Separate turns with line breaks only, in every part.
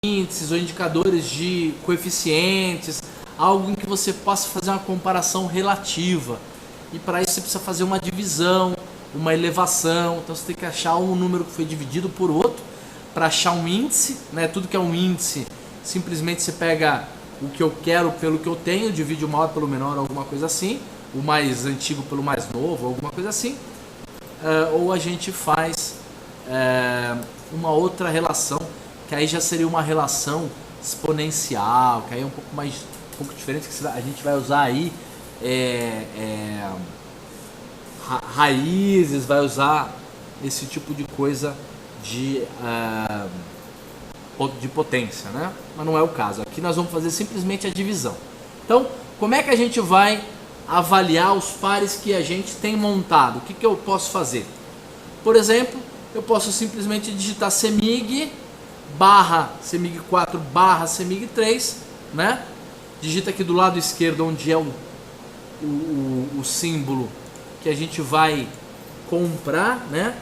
índices ou indicadores de coeficientes, algo em que você possa fazer uma comparação relativa. E para isso você precisa fazer uma divisão, uma elevação. Então você tem que achar um número que foi dividido por outro para achar um índice, né? Tudo que é um índice, simplesmente você pega o que eu quero pelo que eu tenho, divide o maior pelo menor, alguma coisa assim, o mais antigo pelo mais novo, alguma coisa assim. Ou a gente faz uma outra relação, que aí já seria uma relação exponencial, que aí é um pouco diferente, que a gente vai usar aí raízes, vai usar esse tipo de coisa de potência, né? Mas não é o caso. Aqui nós vamos fazer simplesmente a divisão. Então, como é que a gente vai avaliar os pares que a gente tem montado? O que eu posso fazer? Por exemplo, eu posso simplesmente digitar CEMIG barra CEMIG 4 barra CEMIG 3, né? Digita aqui do lado esquerdo onde é o símbolo que a gente vai comprar, né?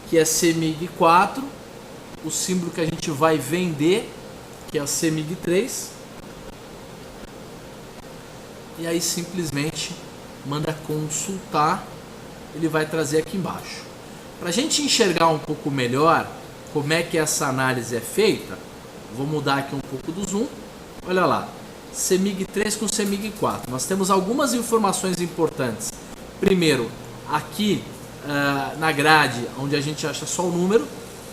Que é CEMIG 4, o símbolo que a gente vai vender, que é o CEMIG 3, e aí simplesmente manda consultar, ele vai trazer aqui embaixo. Para a gente enxergar um pouco melhor como é que essa análise é feita, vou mudar aqui um pouco do zoom, olha lá, CEMIG 3 com CEMIG 4, nós temos algumas informações importantes. Primeiro, aqui na grade, onde a gente acha só o número,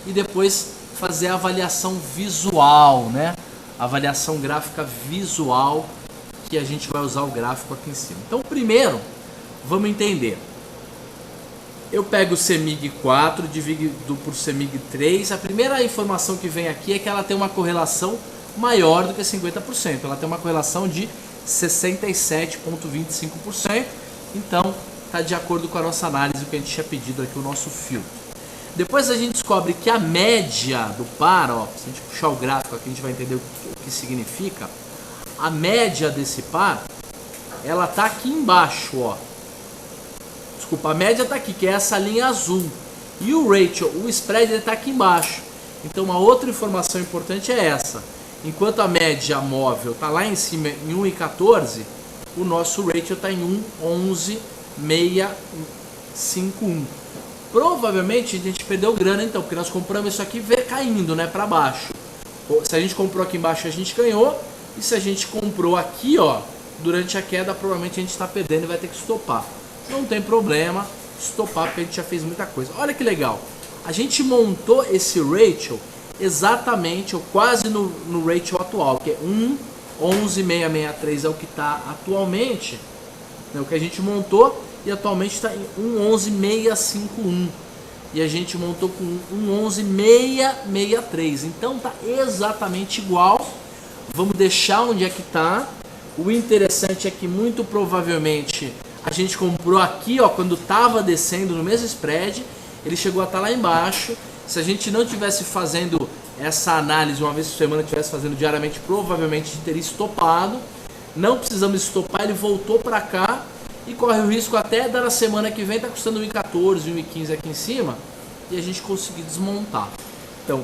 e depois fazer a avaliação visual, né? Avaliação gráfica visual, que a gente vai usar o gráfico aqui em cima. Então, primeiro, vamos entender. Eu pego o CEMIG 4, divido por CEMIG 3. A primeira informação que vem aqui é que ela tem uma correlação maior do que 50%. Ela tem uma correlação de 67,25%. Então, está de acordo com a nossa análise, o que a gente tinha pedido aqui, o nosso filtro. Depois a gente descobre que a média do par, ó, se a gente puxar o gráfico aqui, a gente vai entender o que significa. A média desse par, ela está aqui embaixo, ó. Desculpa, a média está aqui, que é essa linha azul. E o ratio, o spread, está aqui embaixo. Então, uma outra informação importante é essa. Enquanto a média móvel está lá em cima em 1,14, o nosso ratio está em 1,11,651. Provavelmente a gente perdeu grana então, porque nós compramos isso aqui e veio caindo, né, para baixo. Se a gente comprou aqui embaixo, a gente ganhou. E se a gente comprou aqui, ó, durante a queda, provavelmente a gente está perdendo e vai ter que estopar. Não tem problema estopar, porque a gente já fez muita coisa. Olha que legal. A gente montou esse ratio exatamente, ou quase no ratio atual, que é 1,11,663 é o que está atualmente, né, o que a gente montou, e atualmente está em 1,11,651. E a gente montou com 1,11,663. Então está exatamente igual. Vamos deixar onde é que está. O interessante é que muito provavelmente a gente comprou aqui, ó, quando estava descendo no mesmo spread, ele chegou a estar lá embaixo. Se a gente não tivesse fazendo essa análise uma vez por semana, tivesse fazendo diariamente, provavelmente teria estopado. Não precisamos estopar, ele voltou para cá e corre o risco até da semana que vem está custando 1,14, 1,15 aqui em cima, e a gente conseguir desmontar. Então,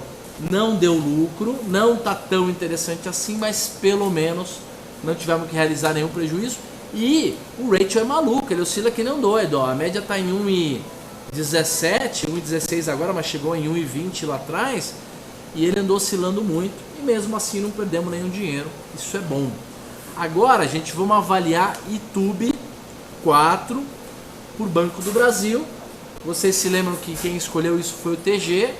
não deu lucro, não está tão interessante assim, mas pelo menos não tivemos que realizar nenhum prejuízo. E o ratio é maluco, ele oscila que nem um doido, ó. A média está em 1,17, 1,16 agora, mas chegou em 1,20 lá atrás, e ele andou oscilando muito, e mesmo assim não perdemos nenhum dinheiro, isso é bom. Agora, gente, vamos avaliar YouTube 4 por Banco do Brasil. Vocês se lembram que quem escolheu isso foi o TG.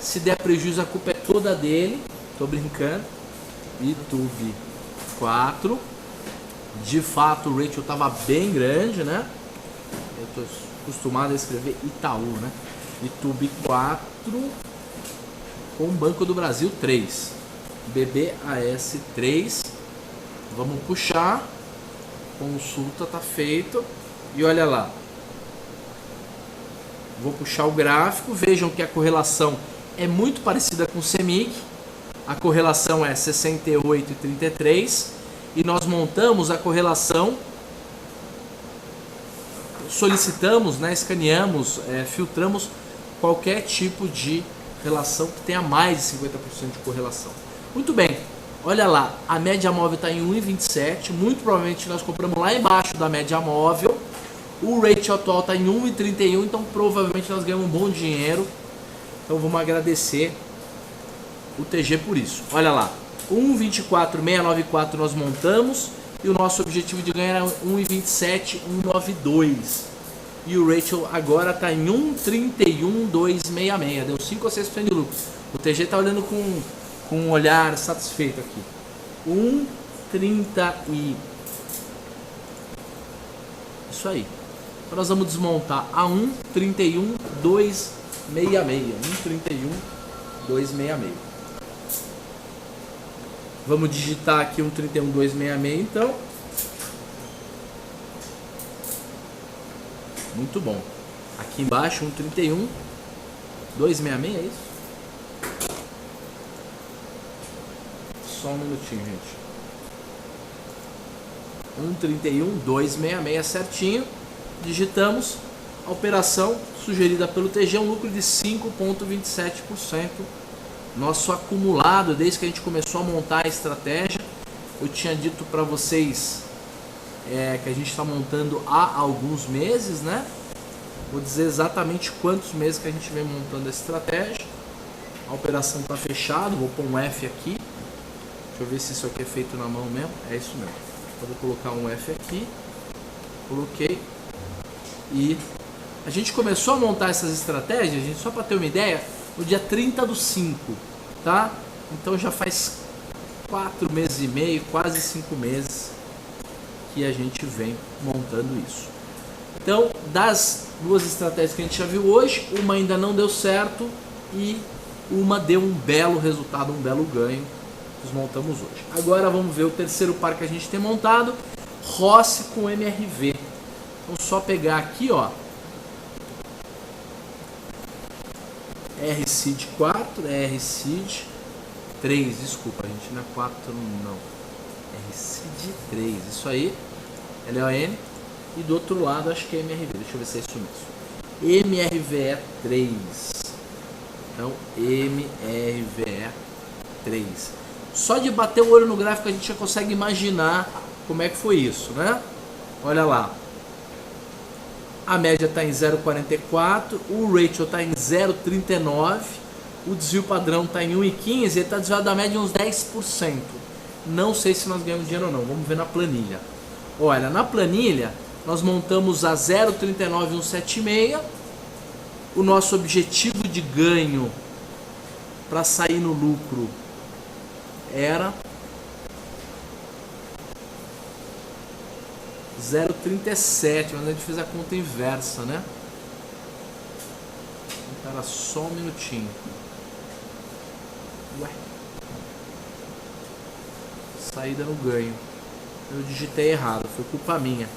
Se der prejuízo, a culpa é toda dele. Tô brincando. YouTube 4. De fato, o ratio estava bem grande, né? Eu tô acostumado a escrever Itaú, né? YouTube 4 com Banco do Brasil 3. BBAS 3. Vamos puxar. Consulta tá feito. E olha lá. Vou puxar o gráfico. Vejam que a correlação é muito parecida com o CEMIG. A correlação é 68,33. E nós montamos a correlação. Solicitamos, né, escaneamos, filtramos qualquer tipo de relação que tenha mais de 50% de correlação. Muito bem, olha lá, a média móvel está em 1,27, muito provavelmente nós compramos lá embaixo da média móvel. O ratio atual está em 1,31, então provavelmente nós ganhamos um bom dinheiro. Então vamos agradecer o TG por isso. Olha lá, 1,24694 nós montamos e o nosso objetivo de ganho era 1,27192. E o ratio agora está em 1,31266, deu 5 ou 6% de lucro. O TG está olhando com um olhar satisfeito aqui. 1,30 e... Isso aí. Então nós vamos desmontar a 1,31266. 1,31266. Vamos digitar aqui 1,31266 então. Muito bom. Aqui embaixo 1,31266, é isso? Só um minutinho, gente. 1,31266 certinho. Digitamos. A operação sugerida pelo TG é um lucro de 5,27%. Nosso acumulado, desde que a gente começou a montar a estratégia, eu tinha dito para vocês que a gente está montando há alguns meses, né? Vou dizer exatamente quantos meses que a gente vem montando a estratégia. A operação está fechada, vou pôr um F aqui. Deixa eu ver se isso aqui é feito na mão mesmo. É isso mesmo. Então vou colocar um F aqui. Coloquei. E a gente começou a montar essas estratégias, gente, só para ter uma ideia, no dia 30/5, tá? Então já faz 4 meses e meio, quase 5 meses que a gente vem montando isso. Então, das duas estratégias que a gente já viu hoje, uma ainda não deu certo e uma deu um belo resultado, um belo ganho. Desmontamos hoje. Agora vamos ver o terceiro par que a gente tem montado, Rossi com MRV. Então só pegar aqui, ó, RCID 4, RCID 3, desculpa, a gente não é 4 não, RCID 3, isso aí, LON, e do outro lado acho que é MRV, deixa eu ver se é isso mesmo, MRVE 3, então MRVE 3, só de bater o olho no gráfico a gente já consegue imaginar como é que foi isso, né? Olha lá, a média está em 0,44, o ratio está em 0,39, o desvio padrão está em 1,15, ele está desviado da média uns 10%. Não sei se nós ganhamos dinheiro ou não, vamos ver na planilha. Olha, na planilha nós montamos a 0,39176, o nosso objetivo de ganho para sair no lucro era 0,37, mas a gente fez a conta inversa, né? Espera só um minutinho. Ué. Saída no ganho. Eu digitei errado, foi culpa minha.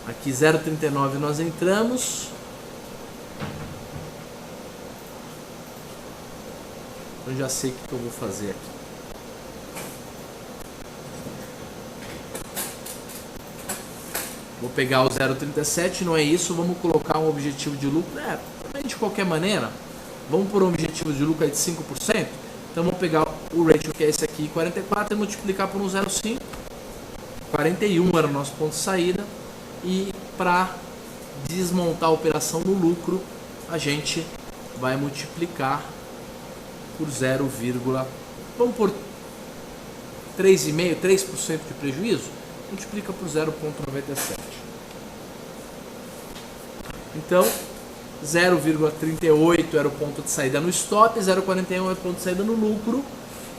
Aqui 0,39 nós entramos. Eu já sei o que eu vou fazer aqui. Vou pegar o 0,37, não é isso, vamos colocar um objetivo de lucro, também de qualquer maneira, vamos por um objetivo de lucro aí de 5%, então vamos pegar o ratio que é esse aqui, 44, e multiplicar por 1,05, 41 era o nosso ponto de saída, e para desmontar a operação no lucro, a gente vai multiplicar por 0, vamos por 3,5%, 3% de prejuízo, multiplica por 0,97. Então, 0,38 era o ponto de saída no stop, 0,41 é o ponto de saída no lucro,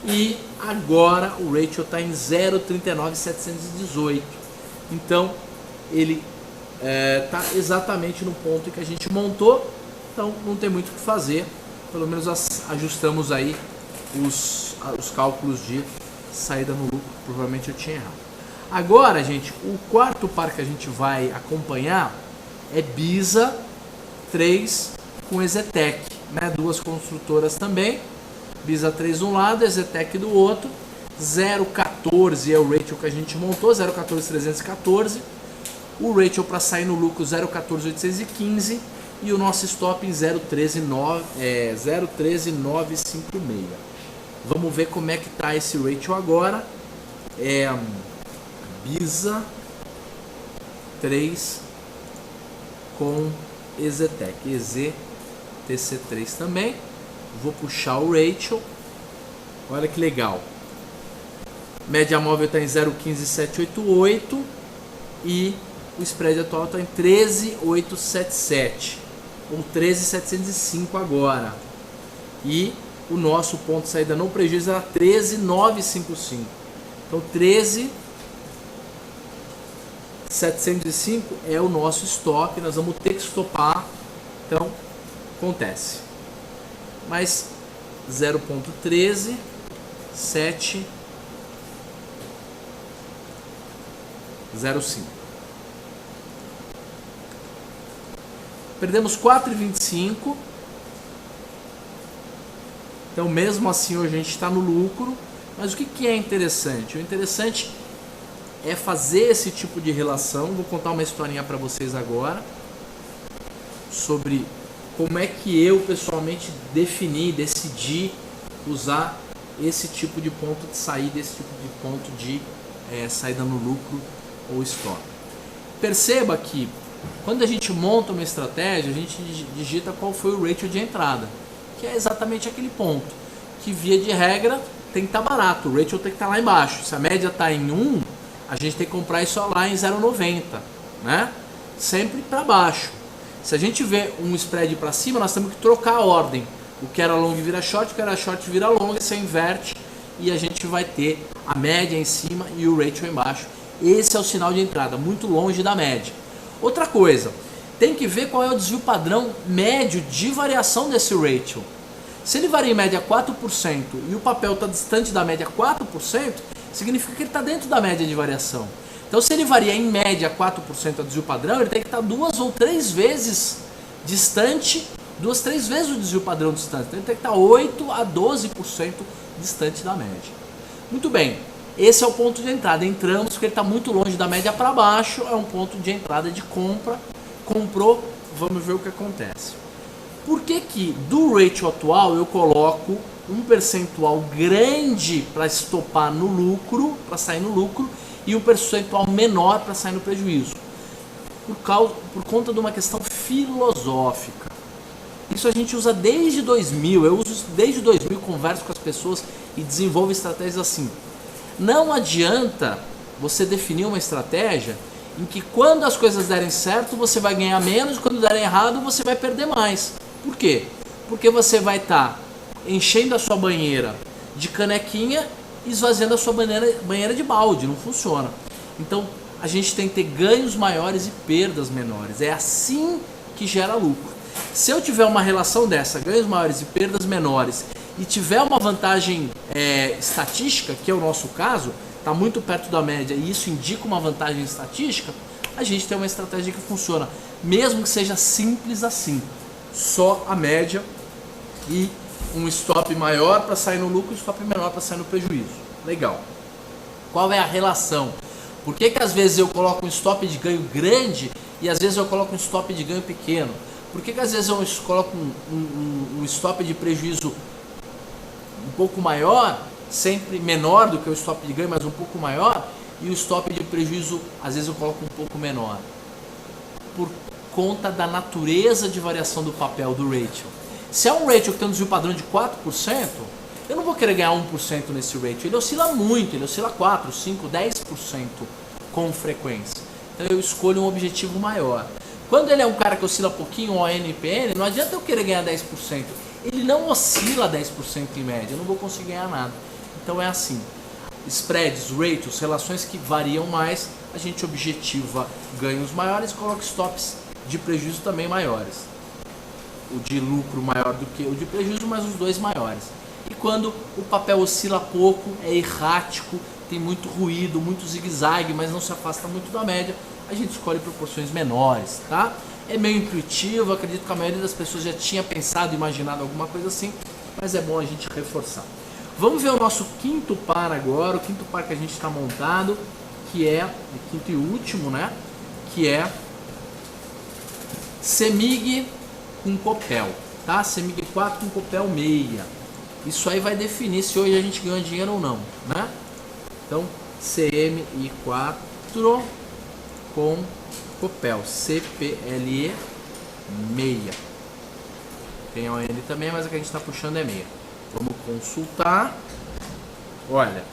e agora o ratio está em 0,39718. Então, ele está exatamente no ponto que a gente montou, então não tem muito o que fazer, pelo menos ajustamos aí os cálculos de saída no lucro, provavelmente eu tinha errado. Agora, gente, o quarto par que a gente vai acompanhar é BISA 3 com EZTEC, né? Duas construtoras também, BISA 3 de um lado, EZTEC do outro, 0,14 é o ratio que a gente montou, 0,14314, o ratio para sair no lucro 0,14815 e o nosso stop em 0,13956. Vamos ver como é que está esse ratio agora. É BISA 3 com EZTEC, EZTC3 também. Vou puxar o ratio. Olha que legal. Média móvel está em 0,15788 e o spread atual está em 13,877 ou 13,705 agora. E o nosso ponto de saída no prejuízo era 13,955. Então 13,705 é o nosso stop. Nós vamos ter que stopar. Então acontece. Mas 0,13705. Perdemos 4,25. Então mesmo assim hoje a gente está no lucro. Mas o que é interessante? O interessante é fazer esse tipo de relação. Vou contar uma historinha para vocês agora sobre como é que eu pessoalmente decidi usar esse tipo de ponto de saída, esse tipo de ponto de saída no lucro ou stop. Perceba que quando a gente monta uma estratégia, a gente digita qual foi o ratio de entrada, que é exatamente aquele ponto, que via de regra tem que estar barato, o ratio tem que estar lá embaixo. Se a média está em 1, a gente tem que comprar isso lá em 0,90, né? Sempre para baixo. Se a gente vê um spread para cima, nós temos que trocar a ordem. O que era long vira short, o que era short vira long, você inverte e a gente vai ter a média em cima e o ratio embaixo. Esse é o sinal de entrada, muito longe da média. Outra coisa, tem que ver qual é o desvio padrão médio de variação desse ratio. Se ele varia em média 4% e o papel está distante da média 4%, significa que ele está dentro da média de variação. Então se ele varia em média 4% a desvio padrão, ele tem que estar 2 ou 3 vezes distante, 2, 3 vezes o desvio padrão distante. Então ele tem que estar 8 a 12% distante da média. Muito bem, esse é o ponto de entrada. Entramos porque ele está muito longe da média para baixo, é um ponto de entrada de compra. Comprou, vamos ver o que acontece. Por que que do ratio atual eu coloco um percentual grande para estopar no lucro, para sair no lucro, e um percentual menor para sair no prejuízo? Por conta de uma questão filosófica. Isso a gente usa desde 2000, eu uso desde 2000, converso com as pessoas e desenvolvo estratégias assim. Não adianta você definir uma estratégia em que quando as coisas derem certo você vai ganhar menos, quando derem errado você vai perder mais. Por quê? Porque você vai estar enchendo a sua banheira de canequinha e esvaziando a sua banheira de balde. Não funciona. Então a gente tem que ter ganhos maiores e perdas menores. É assim que gera lucro. Se eu tiver uma relação dessa, ganhos maiores e perdas menores, e tiver uma vantagem estatística, que é o nosso caso, está muito perto da média e isso indica uma vantagem estatística, a gente tem uma estratégia que funciona, mesmo que seja simples assim. Só a média e um stop maior para sair no lucro e um stop menor para sair no prejuízo. Legal. Qual é a relação? Por que que às vezes eu coloco um stop de ganho grande e às vezes eu coloco um stop de ganho pequeno? Por que que às vezes eu coloco um stop de prejuízo um pouco maior, sempre menor do que o stop de ganho, mas um pouco maior, e o stop de prejuízo às vezes eu coloco um pouco menor? Por conta da natureza de variação do papel, do ratio. Se é um ratio que tem um desvio padrão de 4%, eu não vou querer ganhar 1% nesse ratio. Ele oscila muito, ele oscila 4%, 5%, 10% com frequência. Então eu escolho um objetivo maior. Quando ele é um cara que oscila pouquinho, o ONPN, não adianta eu querer ganhar 10%. Ele não oscila 10% em média, eu não vou conseguir ganhar nada. Então é assim, spreads, ratios, relações que variam mais, a gente objetiva ganhos maiores e coloca stops de prejuízo também maiores. O de lucro maior do que o de prejuízo, mas os dois maiores. E quando o papel oscila pouco, é errático, tem muito ruído, muito zigue-zague, mas não se afasta muito da média, a gente escolhe proporções menores, tá? É meio intuitivo, acredito que a maioria das pessoas já tinha pensado, imaginado alguma coisa assim, mas é bom a gente reforçar. Vamos ver o nosso quinto par agora, o quinto par que a gente está montado, que é o quinto e último, né? Que é CEMIG com Copel, tá? CEMIG 4 com Copel meia. Isso aí vai definir se hoje a gente ganha dinheiro ou não, né? Então, CMI4 com Copel, CPLE 6. Tem a ON também, mas a que a gente está puxando é 6. Vamos consultar. Olha,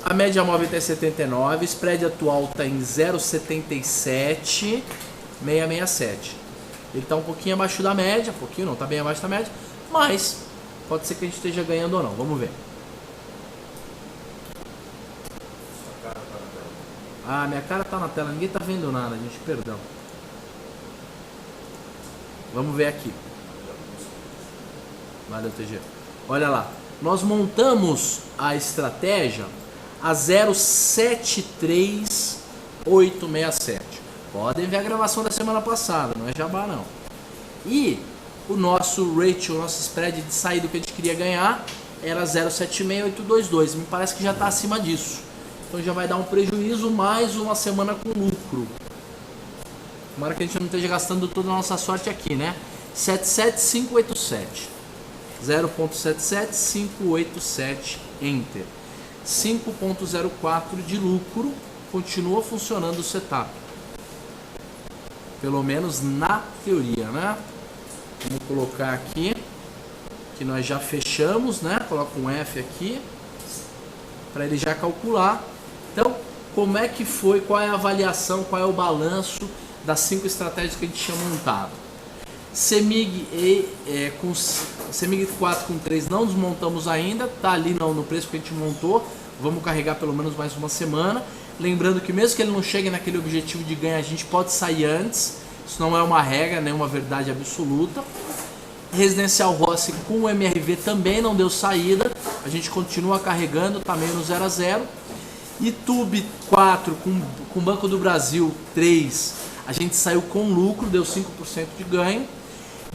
a média móvel está em 79, o spread atual está em 0,77, 667. Ele está um pouquinho abaixo da média, não, está bem abaixo da média, mas pode ser que a gente esteja ganhando ou não, vamos ver. Ah, minha cara tá na tela, ninguém tá vendo nada, gente, perdão. Vamos ver aqui. Valeu, TG. Olha lá, nós montamos a estratégia a 0,73867. Podem ver a gravação da semana passada, não é jabá não. E o nosso ratio, o nosso spread de saída que a gente queria ganhar era 0,76822. Me parece que já está acima disso. Então já vai dar um prejuízo, mais uma semana com lucro. Tomara que a gente não esteja gastando toda a nossa sorte aqui, né? 77587. 0.77587 Enter. 5.04 de lucro. Continua funcionando o setup. Pelo menos na teoria, né? Vamos colocar aqui que nós já fechamos, né? Coloca um F aqui para ele já calcular. Então, como é que foi, qual é a avaliação, qual é o balanço das 5 estratégias que a gente tinha montado? CEMIG 4 com 3 não desmontamos ainda, tá ali no preço que a gente montou, vamos carregar pelo menos mais uma semana. Lembrando que mesmo que ele não chegue naquele objetivo de ganho, a gente pode sair antes, isso não é uma regra, nem uma verdade absoluta. Residencial Rossi com o MRV também não deu saída, a gente continua carregando, tá meio no 0 a 0. YouTube 4 com Banco do Brasil 3, a gente saiu com lucro, deu 5% de ganho.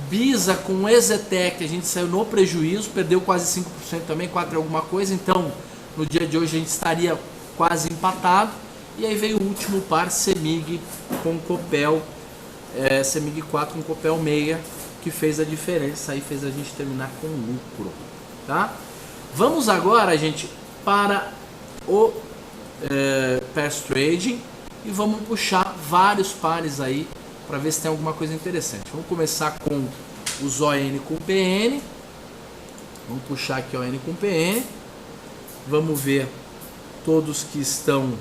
Bisa com Exetec, a gente saiu no prejuízo, perdeu quase 5% também, 4 alguma coisa, então no dia de hoje a gente estaria quase empatado. E aí veio o último par, CEMIG com Copel, CEMIG 4 com Copel 6, que fez a diferença, aí fez a gente terminar com lucro, tá? Vamos agora, gente, para o Pairs Trading e vamos puxar vários pares aí para ver se tem alguma coisa interessante. Vamos começar com os ON com PN. Vamos puxar aqui ON com PN. Vamos ver todos que estão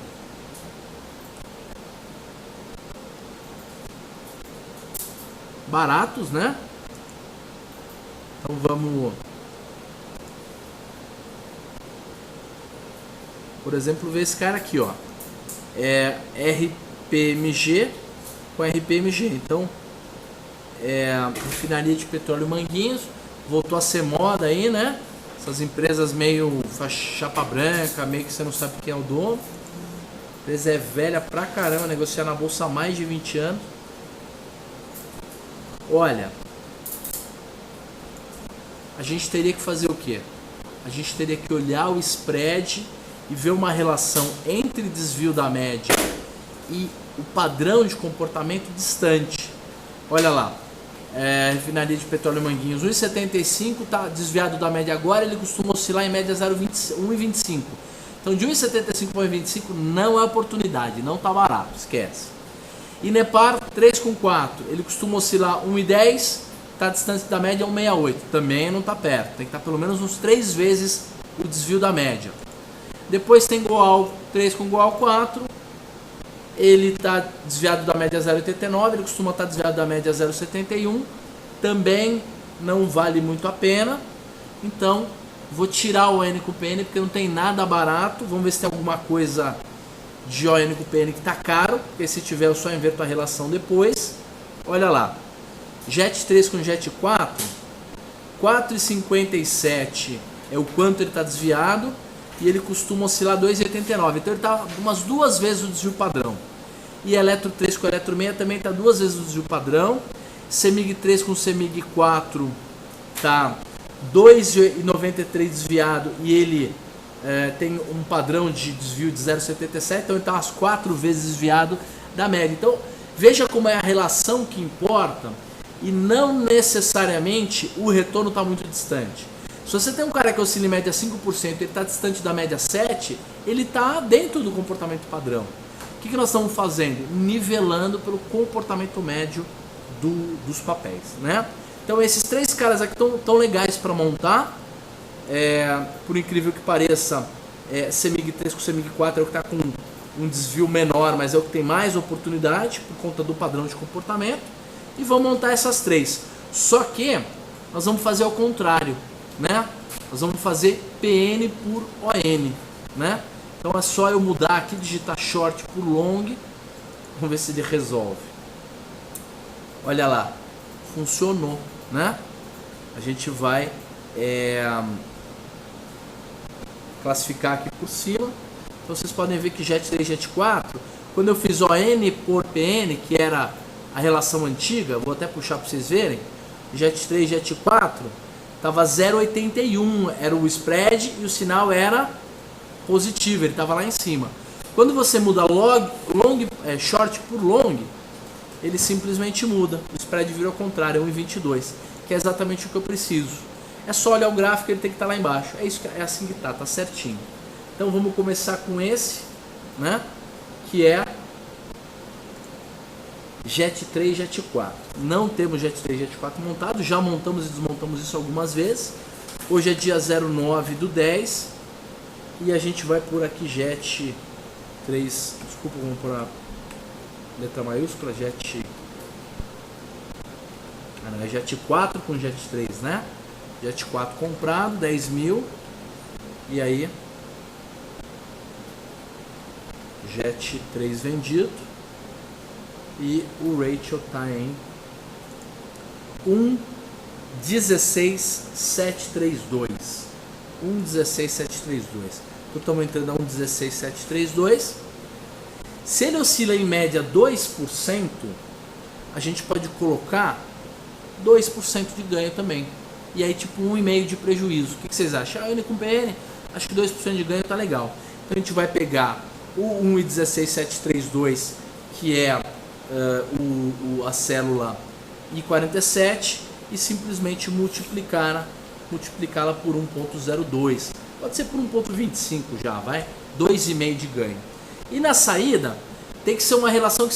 baratos, né? Então vamos, por exemplo, ver esse cara aqui, ó. RPMG com RPMG. Então, refinaria de petróleo Manguinhos voltou a ser moda aí, né? Essas empresas meio chapa branca, meio que você não sabe quem é o dono. A empresa é velha pra caramba, negociar na bolsa há mais de 20 anos. Olha, a gente teria que fazer o quê? A gente teria que olhar o spread e ver uma relação entre desvio da média e o padrão de comportamento distante. Olha lá, refinaria de petróleo Manguinhos 1,75, está desviado da média agora, ele costuma oscilar em média 1,25. Então de 1,75 para 1,25 não é oportunidade, não está barato, esquece. Inepar 3,4, ele costuma oscilar 1,10, está distante da média 1,68, também não está perto, tem que estar pelo menos uns 3 vezes o desvio da média. Depois tem Goal 3 com Goal 4, ele está desviado da média 0,89, ele costuma estar desviado da média 0,71, também não vale muito a pena, então vou tirar o ON com PN porque não tem nada barato. Vamos ver se tem alguma coisa de ON com PN que está caro, porque se tiver eu só inverto a relação depois. Olha lá, Jet 3 com Jet 4, 4,57 é o quanto ele está desviado, e ele costuma oscilar 2,89, então ele está umas 2 vezes o desvio padrão. E Eletro 3 com Eletro 6 também está 2 vezes o desvio padrão. CEMIG 3 com CEMIG 4 está 2,93 desviado, e ele tem um padrão de desvio de 0,77, então ele está umas 4 vezes desviado da média. Então veja como é a relação que importa e não necessariamente o retorno está muito distante. Se você tem um cara que oscila em média 5% e ele está distante da média 7%, ele está dentro do comportamento padrão. O que nós estamos fazendo? Nivelando pelo comportamento médio dos papéis, né? Então esses três caras aqui estão tão legais para montar. Por incrível que pareça, CEMIG 3 com CEMIG 4 é o que está com um desvio menor, mas é o que tem mais oportunidade por conta do padrão de comportamento. E vamos montar essas três. Só que nós vamos fazer ao contrário, né? Nós vamos fazer PN por ON, né? Então é só eu mudar aqui, digitar short por long. Vamos ver se ele resolve. Olha lá, funcionou, né? A gente vai classificar aqui por cima. Então vocês podem ver que JET 3 e JET 4, quando eu fiz ON por PN, que era a relação antiga, vou até puxar para vocês verem, JET 3 e JET 4 estava 0,81, era o spread e o sinal era positivo, ele estava lá em cima. Quando você muda short por long, ele simplesmente muda, o spread vira ao contrário, é 1,22, que é exatamente o que eu preciso. É só olhar o gráfico, ele tem que estar lá embaixo. É assim que tá certinho. Então vamos começar com esse, né? Que é JET 3 e JET 4. Não temos JET 3 e JET 4 montado, já montamos e desmontamos isso algumas vezes. Hoje é dia 09/10 e a gente vai por aqui JET 3, desculpa, vamos por a letra maiúscula, JET. Não, é JET 4 com JET 3, né? JET 4 comprado, 10 mil. E aí, JET 3 vendido. E o ratio está em 1,16732. 1,16732. Então estamos entrando a 1,16732. Se ele oscila em média 2%, a gente pode colocar 2% de ganho também. E aí tipo 1,5% de prejuízo. O que vocês acham? N com PN, acho que 2% de ganho tá legal. Então a gente vai pegar o 1,16732, que é a célula I47, e simplesmente multiplicá-la por 1,02. Pode ser por 1,25 já, vai? 2,5% de ganho. E na saída tem que ser uma relação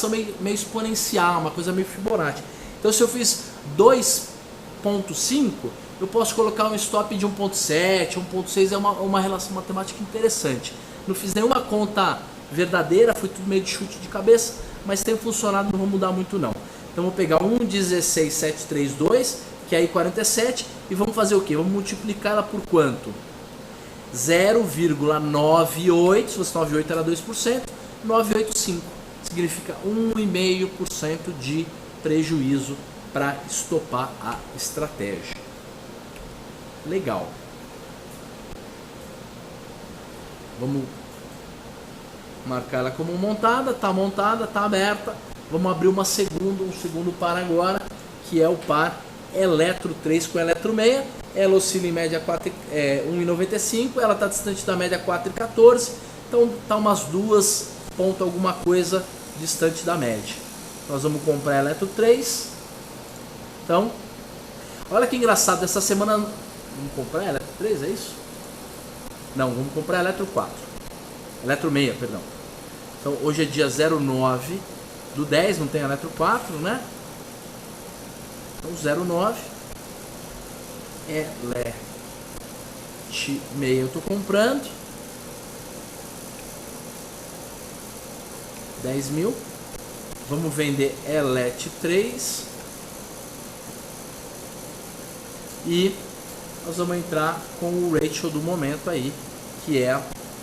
meio exponencial, uma coisa meio Fibonacci. Então se eu fiz 2,5, eu posso colocar um stop de 1,7, 1,6, é uma relação matemática interessante. Não fiz nenhuma conta verdadeira, foi tudo meio de chute de cabeça, mas tem funcionado, não vou mudar muito não. Então vou pegar 1,16732, que é I47, e vamos fazer o quê? Vamos multiplicar ela por quanto? 0,98, se fosse 98 era 2%, 985, significa 1,5% de prejuízo para estopar a estratégia. Legal. Vamos marcar ela como montada, tá aberta. Vamos abrir um segundo par agora, que é o par Eletro 3 com Eletro 6. Ela oscila em média 1,95, ela está distante da média 4,14, então tá umas 2 ponto alguma coisa distante da média. Nós vamos comprar Eletro 3. Então, olha que engraçado, essa semana vamos comprar Eletro 3, é isso? Não, vamos comprar Eletro 4. Eletro 6, perdão. Então hoje é dia 09/10, não tem Eletro 4, né? Então 09 Elet 6 eu estou comprando 10 mil. Vamos vender Elet 3 e nós vamos entrar com o ratio do momento aí, que é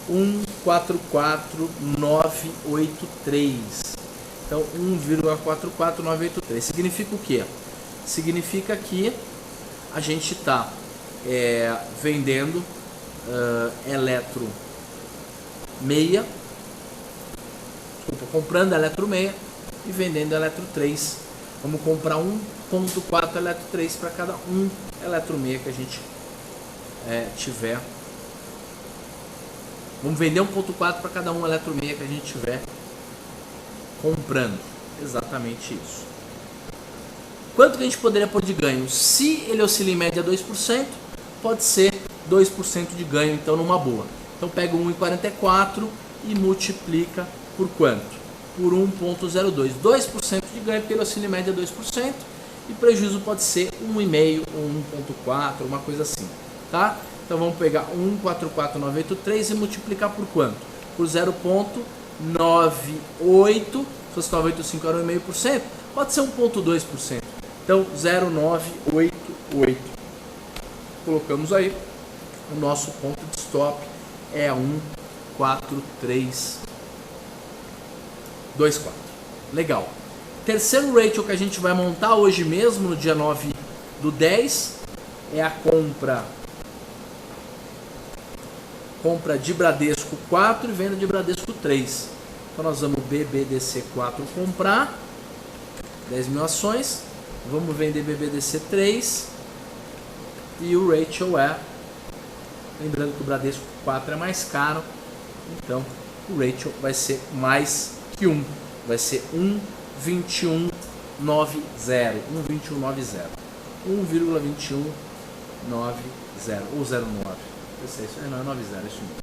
1,44983. Então 1,44983 significa o quê? Significa que a gente está vendendo Eletro 6, comprando Eletro 6 e vendendo Eletro 3. Vamos comprar 1,4 Eletro 3 para cada Eletro 6 que a gente tiver. Vamos vender 1,4 para cada Eletro 6 que a gente tiver comprando. Exatamente isso. Quanto que a gente poderia pôr de ganho? Se ele oscila em média 2%, pode ser 2% de ganho, então numa boa. Então pega 1,44 e multiplica por quanto? Por 1,02. 2% de ganho porque ele oscila em média 2%, e prejuízo pode ser 1,5 ou 1,4, uma coisa assim, tá? Então vamos pegar 1,44983 e multiplicar por quanto? Por 0,98, se fosse 985 era 1,5%, pode ser 1,2%. Então 0,988. Colocamos aí, o nosso ponto de stop é 1,4324. Legal. Terceiro ratio que a gente vai montar hoje mesmo, no dia 9/10, é a compra de Bradesco 4 e venda de Bradesco 3. Então nós vamos BBDC 4 comprar 10 mil ações, vamos vender BBDC 3 e o ratio é, lembrando que o Bradesco 4 é mais caro, então o ratio vai ser mais que 1, vai ser 1,2190, 1,2190, 1,2190 ou 09. Isso não é 90, é isso mesmo.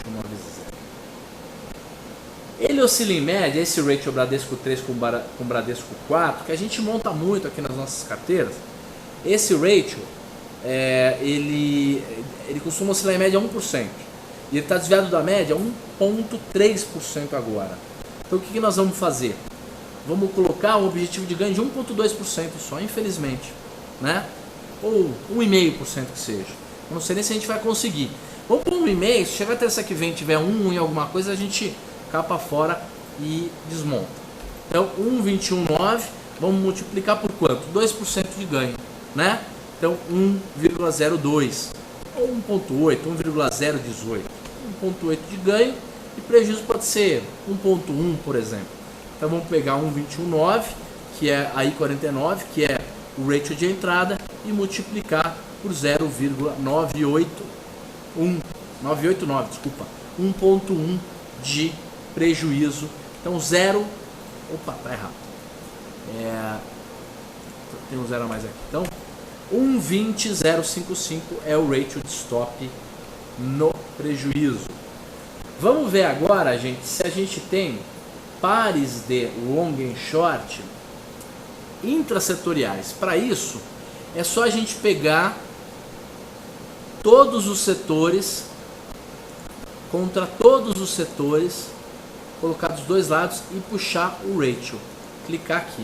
1,2190. Ele oscila em média, esse ratio Bradesco 3 com Bradesco 4, que a gente monta muito aqui nas nossas carteiras. Esse ratio, ele costuma oscilar em média 1%. E ele está desviado da média 1,3% agora. Então o que nós vamos fazer? Vamos colocar um objetivo de ganho de 1,2% só, infelizmente, né? Ou 1,5% que seja. Eu não sei nem se a gente vai conseguir. Vamos por 1,5%, se chegar terça que vem tiver 1 em alguma coisa, a gente capa fora e desmonta. Então 1,219, vamos multiplicar por quanto? 2% de ganho, né? Então 1,02 ou 1,8, 1,018, 1,8 de ganho, e prejuízo pode ser 1,1, por exemplo. Então vamos pegar 1,219, que é aí 49, que é o ratio de entrada, e multiplicar por 0,989, desculpa, 1,1 de prejuízo. Então zero, opa, tá errado, tem um zero a mais aqui. Então 1,20055 é o ratio de stop no prejuízo. Vamos ver agora, gente, se a gente tem pares de long and short intrasetoriais. Para isso é só a gente pegar todos os setores contra todos os setores, colocar dos dois lados e puxar o ratio, clicar aqui.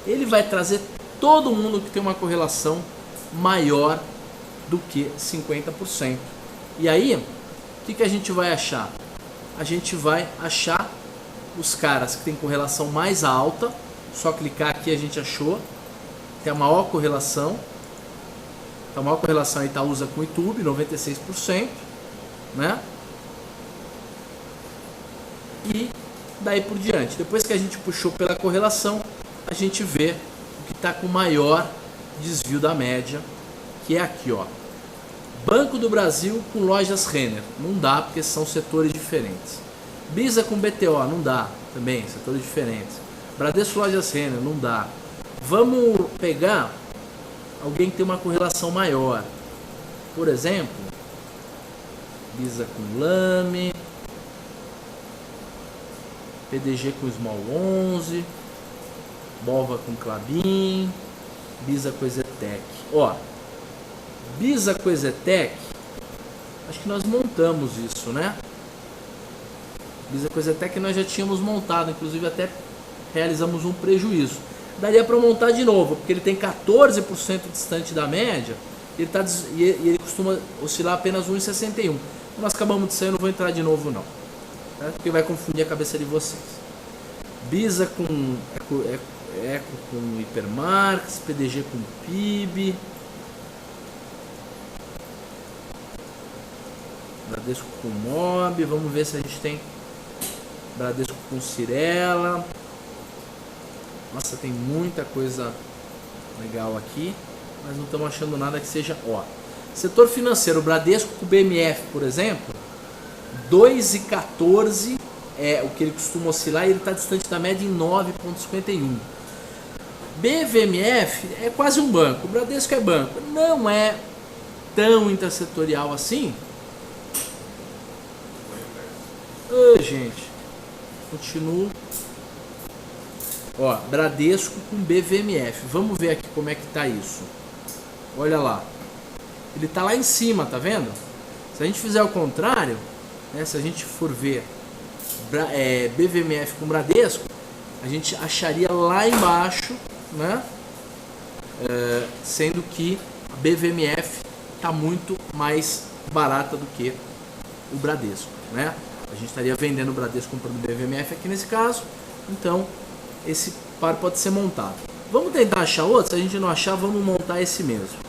Ele vai trazer todo mundo que tem uma correlação maior do que 50%. E aí, o que a gente vai achar? A gente vai achar os caras que tem correlação mais alta, só clicar aqui a gente achou, tem a maior correlação. Então, a maior correlação aí está Itaúsa com YouTube, 96%, né? E daí por diante. Depois que a gente puxou pela correlação, a gente vê o que está com maior desvio da média, que é aqui, ó. Banco do Brasil com Lojas Renner, não dá porque são setores diferentes. Bisa com BTO, não dá, também, setores diferentes. Bradesco Lojas Renner, não dá. Vamos pegar alguém que tem uma correlação maior. Por exemplo, Bisa com Lame, PDG com Small 11, Bova com Klabin, Bisa com Ezetec. Ó, Bisa com Ezetec, acho que nós montamos isso, né? Bisa com Ezetec nós já tínhamos montado, inclusive até realizamos um prejuízo. Daria para montar de novo, porque ele tem 14% distante da média, e ele costuma oscilar apenas 1,61. Nós acabamos de sair, eu não vou entrar de novo não, tá? Porque vai confundir a cabeça de vocês. Bisa com Eco com Hipermarques, PDG com PIB, Bradesco com Mob, vamos ver se a gente tem Bradesco com Cirela. Nossa, tem muita coisa legal aqui, mas não estamos achando nada que seja, ó. Setor financeiro, Bradesco com BMF, por exemplo, 2,14 é o que ele costuma oscilar, e ele está distante da média em 9,51. BVMF é quase um banco, o Bradesco é banco, não é tão intersetorial assim. Gente, continuo. Ó, Bradesco com BVMF. Vamos ver aqui como é que tá isso. Olha lá. Ele tá lá em cima, tá vendo? Se a gente fizer o contrário, né, se a gente for ver BVMF com Bradesco, a gente acharia lá embaixo, né? Sendo que a BVMF tá muito mais barata do que o Bradesco, né? A gente estaria vendendo o Bradesco comprando o BVMF aqui nesse caso, então esse par pode ser montado. Vamos tentar achar outro, se a gente não achar, vamos montar esse mesmo.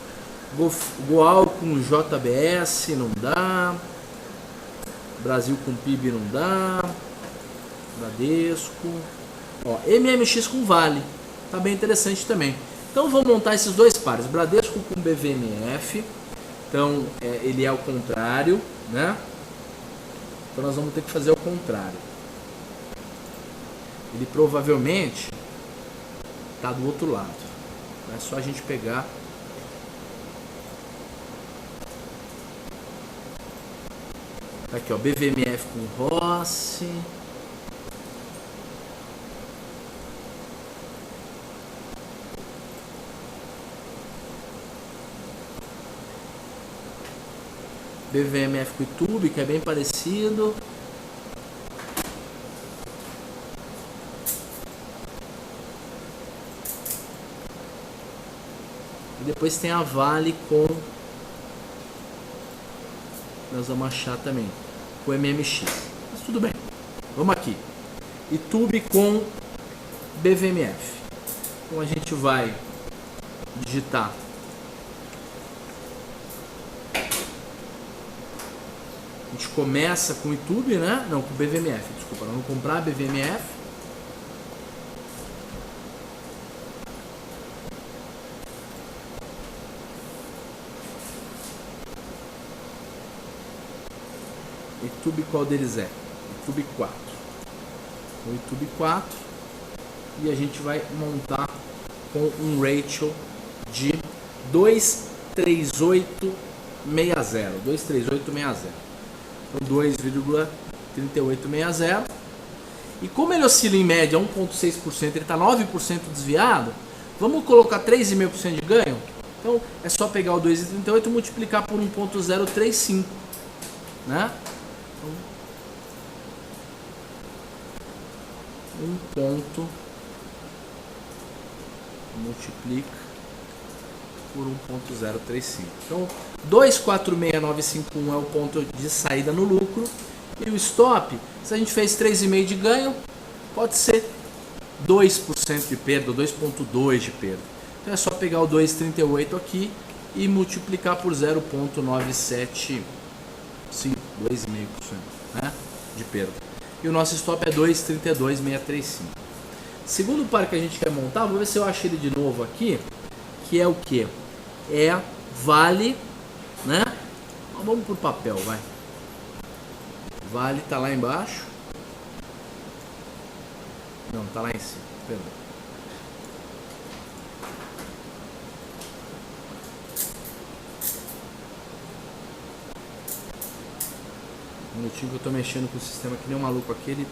Goal com JBS não dá, Brasil com PIB não dá, Bradesco, ó, MMX com Vale, tá bem interessante também. Então vamos montar esses dois pares, Bradesco com BVMF, então ele é o contrário, né? Então nós vamos ter que fazer o contrário. Ele provavelmente está do outro lado. É só a gente pegar. Tá aqui, ó, BVMF com Rossi. BVMF com YouTube, que é bem parecido. E depois tem a Vale com... Nós vamos achar também. Com MMX. Mas tudo bem. Vamos aqui. YouTube com BVMF. Então a gente vai digitar. A gente começa com o YouTube, né? Não, com o BVMF, desculpa, nós vamos comprar BVMF. YouTube qual deles é? YouTube 4. O YouTube 4 e a gente vai montar com um ratio de 23860. 23860. 2,3860. E como ele oscila em média 1,6%, ele está 9% desviado, vamos colocar 3,5% de ganho? Então é só pegar o 2,38 e multiplicar por 1,035, né? Então, 1 ponto multiplica por 1.035. Então 246951 é o ponto de saída no lucro. E o stop, se a gente fez 3,5 de ganho, pode ser 2% de perda, 2,2 de perda. Então é só pegar o 2,38 aqui e multiplicar por 0,975, 2,5%, né, de perda. E o nosso stop é 2,32635. Segundo par que a gente quer montar, vou ver se eu acho ele de novo aqui, que é o que? É Vale, né? Vamos por papel, vai. Vale tá lá embaixo. Não, tá lá em cima, perdão. Um minutinho que eu tô mexendo com o sistema que nem um maluco aqui, ele...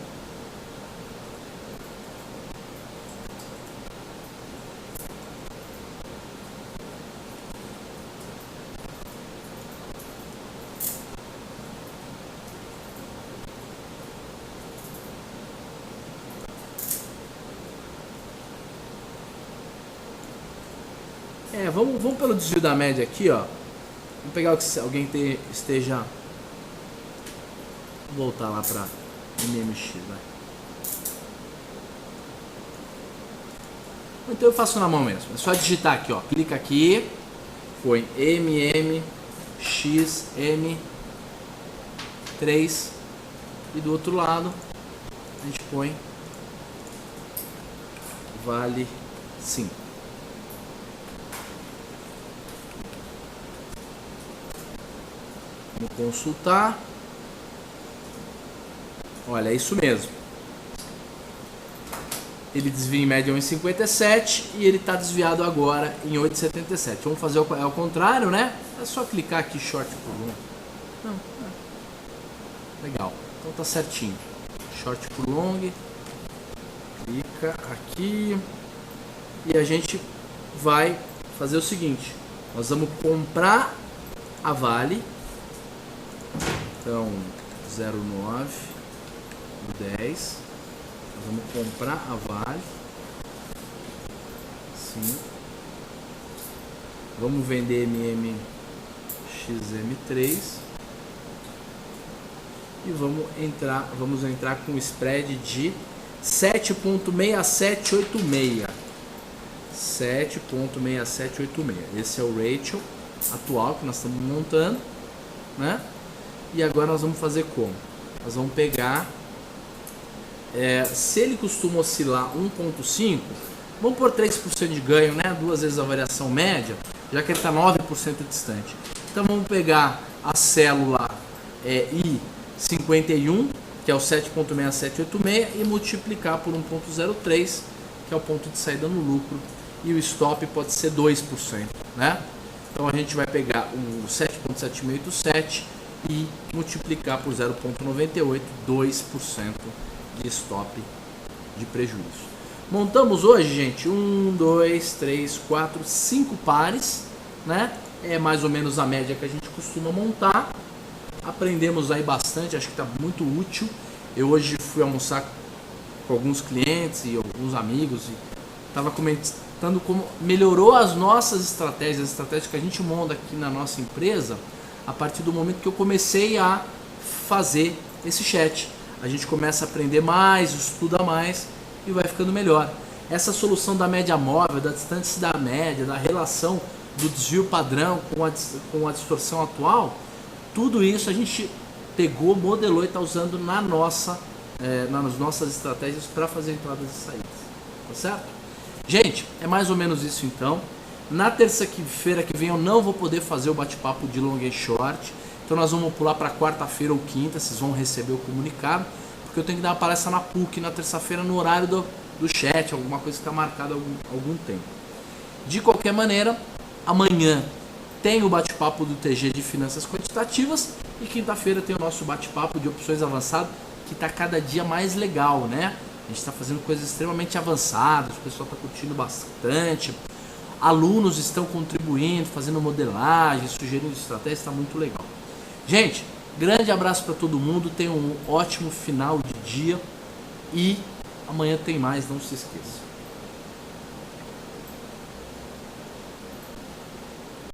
Vamos pelo desvio da média aqui, ó. Vamos pegar o que alguém esteja... Vou voltar lá para MMX, vai. Então eu faço na mão mesmo. É só digitar aqui, ó. Clica aqui. Põe MMXM3 e do outro lado a gente põe Vale 5. Vamos consultar. Olha, é isso mesmo. ele desvia em média 1,57 e ele está desviado agora em 8,77. Vamos fazer ao contrário, né? É só clicar aqui short por long. Não, legal, então tá certinho. Short por long, clica aqui e a gente vai fazer o seguinte: nós vamos comprar a Vale, então 0,9 10, nós vamos comprar a Vale, sim, vamos vender XM3 e vamos entrar com spread de 7.6786. 7.6786. Esse é o ratio atual que nós estamos montando, né? E agora nós vamos fazer como? Nós vamos pegar, se ele costuma oscilar 1.5, vamos por 3% de ganho, né? 2 vezes a variação média, já que ele está 9% distante. Então vamos pegar a célula I51, que é o 7.6786, e multiplicar por 1.03, que é o ponto de saída no lucro, e o stop pode ser 2%, né? Então a gente vai pegar o 7.7687 e multiplicar por 0.98, 2% de stop de prejuízo. Montamos hoje, gente, 1, 2, 3, 4, 5 pares, né? É mais ou menos a média que a gente costuma montar. Aprendemos aí bastante, acho que está muito útil. Eu hoje fui almoçar com alguns clientes e alguns amigos e estava comentando como melhorou as nossas estratégias, as estratégias que a gente monta aqui na nossa empresa, a partir do momento que eu comecei a fazer esse chat. A gente começa a aprender mais, estuda mais e vai ficando melhor. Essa solução da média móvel, da distância da média, da relação do desvio padrão com a distorção atual, tudo isso a gente pegou, modelou e está usando nas nossas estratégias para fazer entradas e saídas. Tá certo? Gente, é mais ou menos isso então. Na terça-feira que vem eu não vou poder fazer o bate-papo de long e short. Então nós vamos pular para quarta-feira ou quinta, vocês vão receber o comunicado. Porque eu tenho que dar uma palestra na PUC na terça-feira no horário do chat, alguma coisa que está marcada há algum tempo. De qualquer maneira, amanhã tem o bate-papo do TG de Finanças Quantitativas e quinta-feira tem o nosso bate-papo de opções avançado, que está cada dia mais legal, né? A gente está fazendo coisas extremamente avançadas, o pessoal está curtindo bastante, alunos estão contribuindo, fazendo modelagem, sugerindo estratégias, está muito legal. Gente, grande abraço para todo mundo, tenham um ótimo final de dia e amanhã tem mais, não se esqueça.